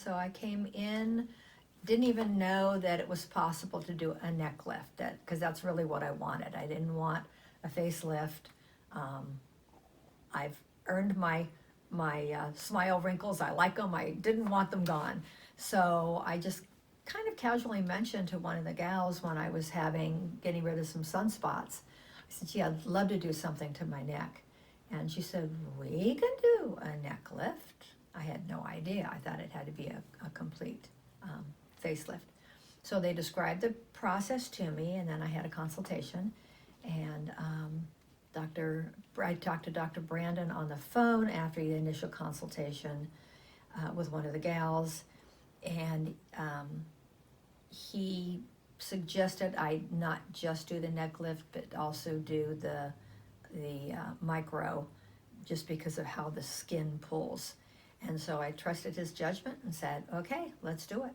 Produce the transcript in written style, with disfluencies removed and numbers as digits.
so I came in, didn't even know that it was possible to do a neck lift, because that's really what I wanted. I didn't want a facelift. I've earned my smile wrinkles. I like them. I didn't want them gone. So I just kind of casually mentioned to one of the gals when I was getting rid of some sunspots. I said, gee, I'd love to do something to my neck. And she said, we can do a neck lift. I had no idea. I thought it had to be a complete facelift. So they described the process to me, and then I had a consultation. And I talked to Dr. Brandon on the phone after the initial consultation with one of the gals, and he suggested I not just do the neck lift, but also do the micro, just because of how the skin pulls. And so I trusted his judgment and said, okay, let's do it.